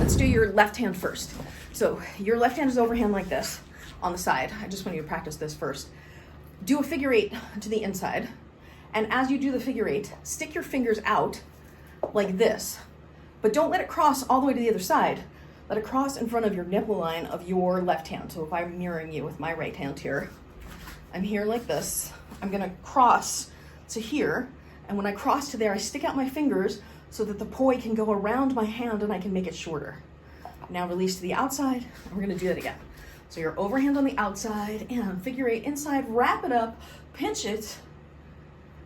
let's do your left hand first. So your left hand is overhand like this on the side. I just want you to practice this first. Do a figure 8 to the inside. And as you do the figure 8, stick your fingers out like this, but don't let it cross all the way to the other side. Let it cross in front of your nipple line of your left hand. So if I'm mirroring you with my right hand here, I'm here like this. I'm gonna cross to here. And when I cross to there, I stick out my fingers so that the poi can go around my hand and I can make it shorter. Now release to the outside, and we're gonna do that again. So you're overhand on the outside and figure 8 inside, wrap it up, pinch it,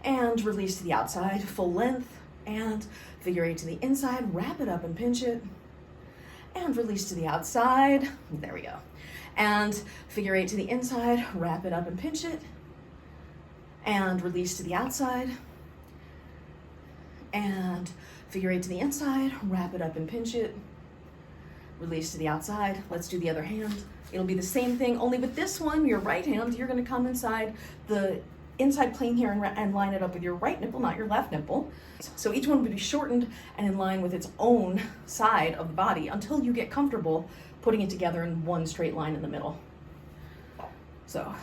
and release to the outside, full length, and figure 8 to the inside, wrap it up and pinch it, and release to the outside. There we go. And figure 8 to the inside, wrap it up and pinch it, and release to the outside, and figure 8 to the inside, wrap it up and pinch it, release to the outside. Let's do the other hand. It'll be the same thing, only with this one, your right hand, you're gonna come inside the inside plane here and line it up with your right nipple, not your left nipple. So each one would be shortened and in line with its own side of the body until you get comfortable putting it together in one straight line in the middle. So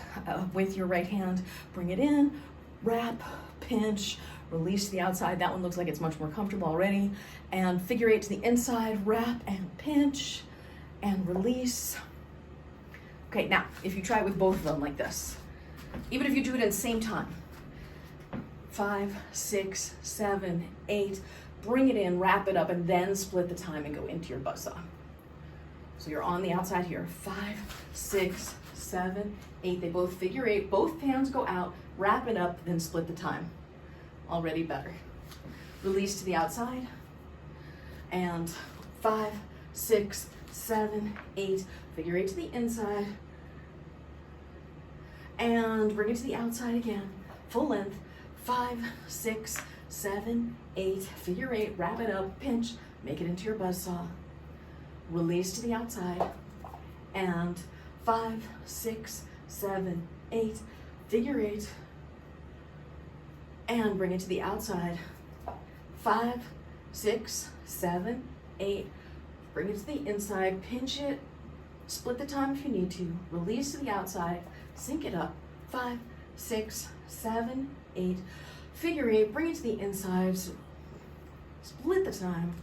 with your right hand, bring it in, wrap, pinch, release to the outside. That one looks like it's much more comfortable already. And figure 8 to the inside, wrap and pinch and release. Okay, now if you try it with both of them like this, even if you do it at the same time, 5, 6, 7, 8, bring it in, wrap it up, and then split the time and go into your buzzsaw. So you're on the outside here, 5, 6, 7, 8. They both figure 8, both hands go out, wrap it up, then split the time. Already better. Release to the outside, and 5, 6, 7, 8. Figure 8 to the inside, and bring it to the outside again, full length, 5, 6, 7, 8, figure 8, wrap it up, pinch, make it into your buzzsaw, release to the outside, and 5, 6, 7, 8, figure 8, and bring it to the outside, 5, 6, 7, 8, bring it to the inside, pinch it, split the time if you need to, release to the outside, sync it up, 5, 6, 7, 8, figure 8, bring it to the inside, split the time,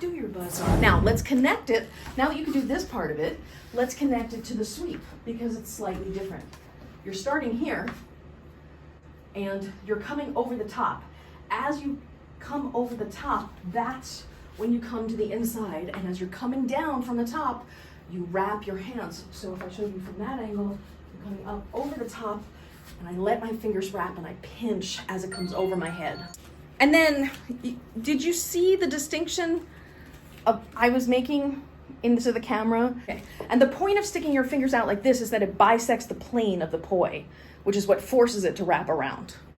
do your buzzsaw. Now let's connect it. Now that you can do this part of it, let's connect it to the sweep because it's slightly different. You're starting here and you're coming over the top. As you come over the top, that's when you come to the inside, and as you're coming down from the top, you wrap your hands. So if I show you from that angle, I'm coming up over the top and I let my fingers wrap and I pinch as it comes over my head. And then, did you see the distinction I was making into the camera? Okay. And the point of sticking your fingers out like this is that it bisects the plane of the poi, which is what forces it to wrap around.